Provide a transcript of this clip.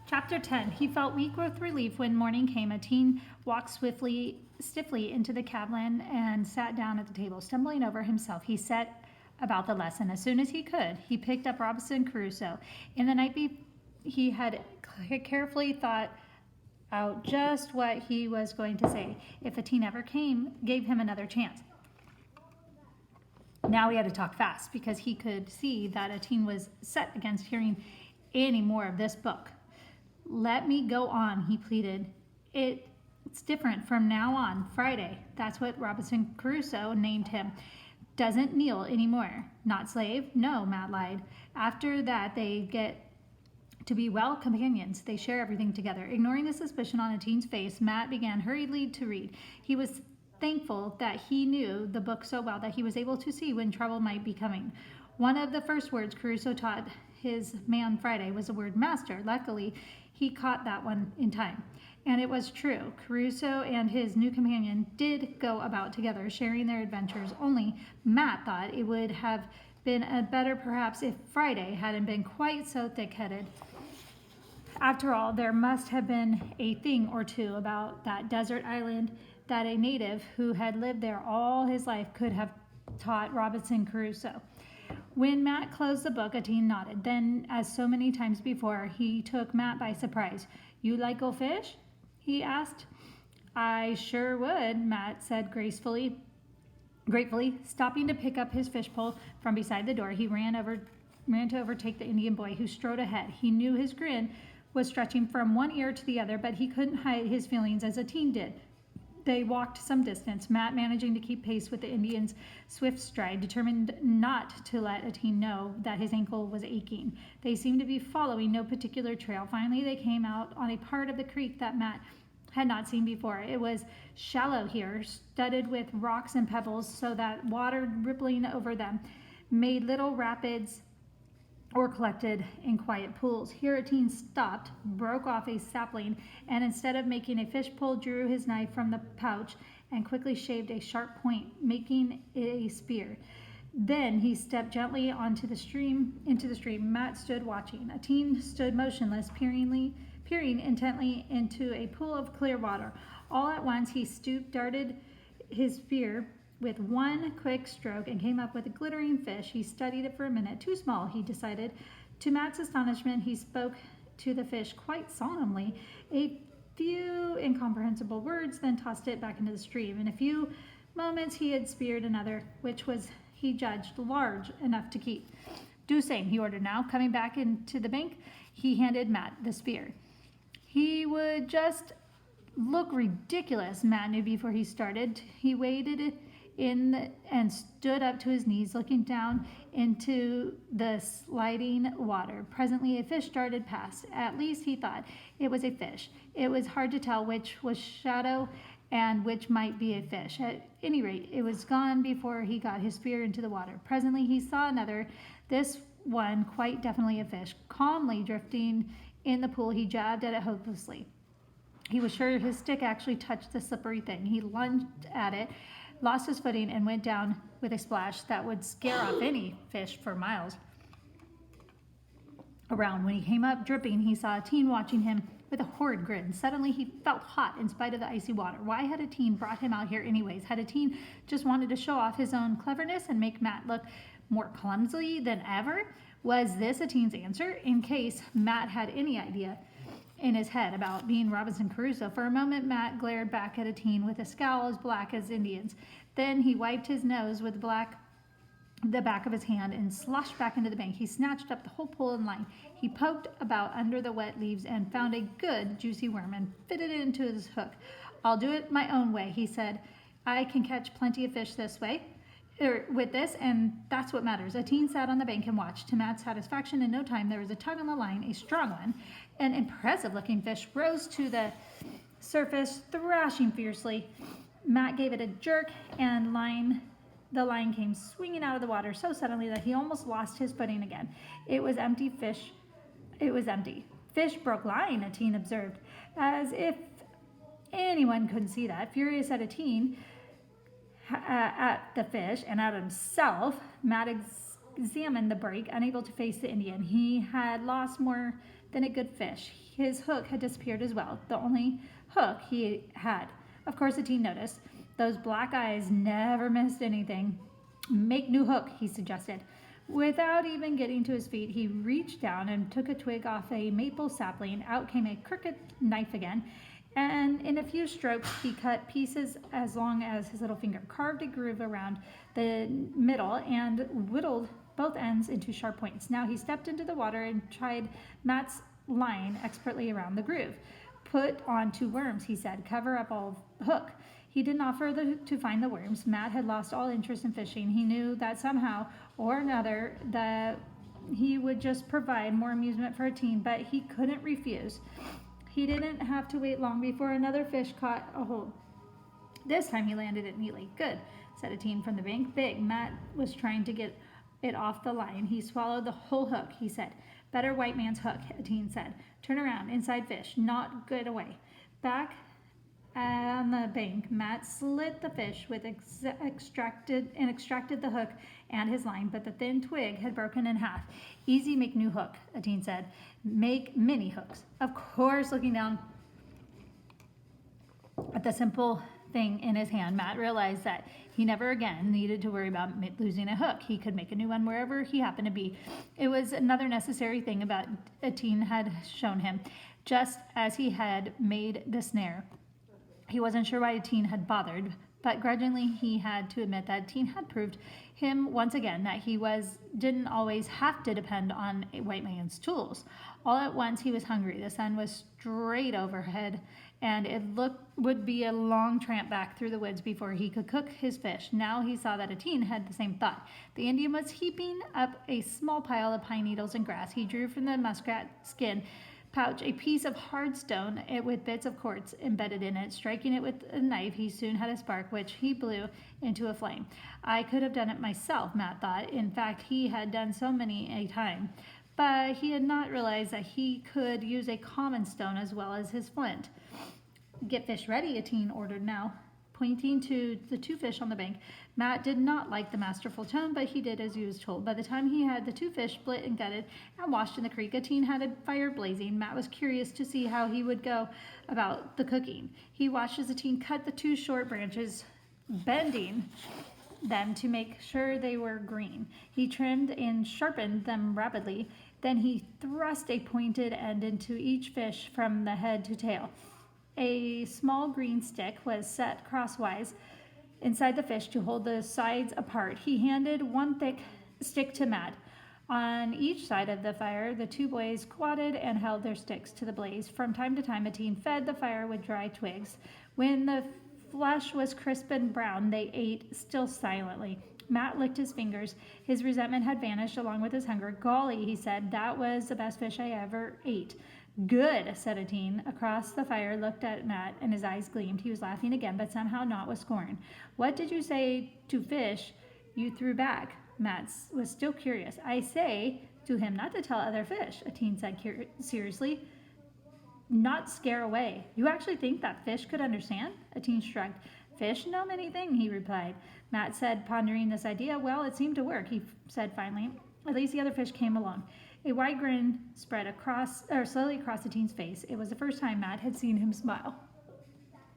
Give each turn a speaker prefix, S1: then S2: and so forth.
S1: Chapter 10. He felt weak with relief when morning came. A teen walked stiffly into the cabin and sat down at the table. Stumbling over himself, he set about the lesson. As soon as he could, he picked up Robinson Crusoe. In the night he had carefully thought out just what he was going to say if a teen ever gave him another chance. Now he had to talk fast because he could see that a teen was set against hearing any more of this book. Let me go on, he pleaded. It's different from now on. Friday, that's what Robinson Crusoe named him. Doesn't kneel anymore. Not slave? No, Matt lied. After that, they get to be well companions. They share everything together. Ignoring the suspicion on a teen's face, Matt began hurriedly to read. He was thankful that he knew the book so well that he was able to see when trouble might be coming. One of the first words Crusoe taught his man Friday was the word master. Luckily, he caught that one in time. And it was true. Crusoe and his new companion did go about together, sharing their adventures. Only Matt thought it would have been better perhaps if Friday hadn't been quite so thick-headed. After all, there must have been a thing or two about that desert island that a native who had lived there all his life could have taught Robinson Crusoe. When Matt closed the book, a teen nodded. Then, as so many times before, he took Matt by surprise. You like go fish? He asked. I sure would, Matt said gratefully. Stopping to pick up his fishpole from beside the door, he ran to overtake the Indian boy who strode ahead. He knew his grin was stretching from one ear to the other, but he couldn't hide his feelings as a teen did. They walked some distance, Matt managing to keep pace with the Indian's swift stride, determined not to let a teen know that his ankle was aching. They seemed to be following no particular trail. Finally, they came out on a part of the creek that Matt had not seen before. It was shallow here, studded with rocks and pebbles, so that water rippling over them made little rapids or collected in quiet pools. Here a teen stopped, broke off a sapling, and instead of making a fishpole, drew his knife from the pouch and quickly shaved a sharp point, making it a spear. Then he stepped gently into the stream. Matt stood watching. A teen stood motionless, peering intently into a pool of clear water. All at once he stooped, darted his spear with one quick stroke, and came up with a glittering fish. He studied it for a minute. Too small, he decided. To Matt's astonishment, he spoke to the fish quite solemnly, a few incomprehensible words, then tossed it back into the stream. In a few moments he had speared another, which was, he judged, large enough to keep. Do same, he ordered now. Coming back into the bank, he handed Matt the spear. He would just look ridiculous, Matt knew before he started. He waded in and stood up to his knees, looking down into the sliding water. Presently a fish darted past. At least he thought it was a fish. It was hard to tell which was shadow and which might be a fish. At any rate, it was gone before he got his spear into the water. Presently he saw another, this one quite definitely a fish. Calmly drifting in the pool, he jabbed at it hopelessly. He was sure his stick actually touched the slippery thing. He lunged at it, lost his footing, and went down with a splash that would scare off any fish for miles around. When he came up dripping, he saw a teen watching him with a horrid grin. Suddenly he felt hot in spite of the icy water. Why had a teen brought him out here anyways? Had a teen just wanted to show off his own cleverness and make Matt look more clumsy than ever? Was this a teen's answer? In case Matt had any idea in his head about being Robinson Crusoe. For a moment, Matt glared back at a teen with a scowl as black as Indians. Then he wiped his nose with the back of his hand and sloshed back into the bank. He snatched up the whole pole and line. He poked about under the wet leaves and found a good juicy worm and fitted it into his hook. I'll do it my own way, he said. I can catch plenty of fish with this, and that's what matters. A teen sat on the bank and watched. To Matt's satisfaction, in no time there was a tug on the line, a strong one. An impressive-looking fish rose to the surface, thrashing fiercely. Matt gave it a jerk, and the line came swinging out of the water so suddenly that he almost lost his footing again. It was empty. Fish broke line, a teen observed, as if anyone couldn't see that. Furious at the fish and at himself, Matt examined the break, unable to face the Indian. He had lost more then a good fish. His hook had disappeared as well, the only hook he had. Of course, the teen noticed. Those black eyes never missed anything. Make new hook, he suggested. Without even getting to his feet, he reached down and took a twig off a maple sapling. Out came a crooked knife again, and in a few strokes he cut pieces as long as his little finger, carved a groove around the middle, and whittled both ends into sharp points. Now he stepped into the water and tried Matt's line expertly around the groove. Put on 2 worms, he said. Cover up all hook. He didn't offer to find the worms. Matt had lost all interest in fishing. He knew that somehow or another that he would just provide more amusement for a teen, but he couldn't refuse. He didn't have to wait long before another fish caught a hold. This time he landed it neatly. Good, said a teen from the bank. Big. Matt was trying to get it off the line. He swallowed the whole hook, he said. Better white man's hook, a teen said. Turn around, inside fish, not good away. Back on the bank, Matt slit the fish with extracted the hook and his line, but the thin twig had broken in half. Easy, make new hook, a teen said. Make mini hooks. Of course, looking down at the simple thing in his hand, Matt realized that he never again needed to worry about losing a hook. He could make a new one wherever he happened to be. It was another necessary thing about a teen had shown him, just as he had made the snare. He wasn't sure why a teen had bothered, but grudgingly he had to admit that a teen had proved him once again that he didn't always have to depend on a white man's tools. All at once he was hungry. The sun was straight overhead, and it would be a long tramp back through the woods before he could cook his fish. Now he saw that a teen had the same thought. The Indian was heaping up a small pile of pine needles and grass. He drew from the muskrat skin pouch a piece of hard stone with bits of quartz embedded in it. Striking it with a knife, he soon had a spark, which he blew into a flame. I could have done it myself, Matt thought. In fact, he had done so many a time. But he had not realized that he could use a common stone as well as his flint. Get fish ready, a teen ordered now, pointing to the 2 fish on the bank. Matt did not like the masterful tone, but he did as he was told. By the time he had the 2 fish split and gutted and washed in the creek, a teen had a fire blazing. Matt was curious to see how he would go about the cooking. He watched as the teen cut the 2 short branches, bending them to make sure they were green. He trimmed and sharpened them rapidly. Then he thrust a pointed end into each fish from the head to tail. A small green stick was set crosswise inside the fish to hold the sides apart. He handed one thick stick to Matt. On each side of the fire, the 2 boys squatted and held their sticks to the blaze. From time to time, a teen fed the fire with dry twigs. When the flesh was crisp and brown, they ate, still silently. Matt licked his fingers. His resentment had vanished along with his hunger. Golly, he said, that was the best fish I ever ate. Good, said a teen. Across the fire looked at Matt, and his eyes gleamed. He was laughing again, but somehow not with scorn. What did you say to fish you threw back? Matt was still curious. I say to him not to tell other fish, a teen said seriously. Not scare away. You actually think that fish could understand? A teen shrugged. Fish know anything, he replied. Matt said, pondering this idea. Well, it seemed to work, he said finally. At least the other fish came along. A wide grin spread slowly across the teen's face. It was the first time Matt had seen him smile.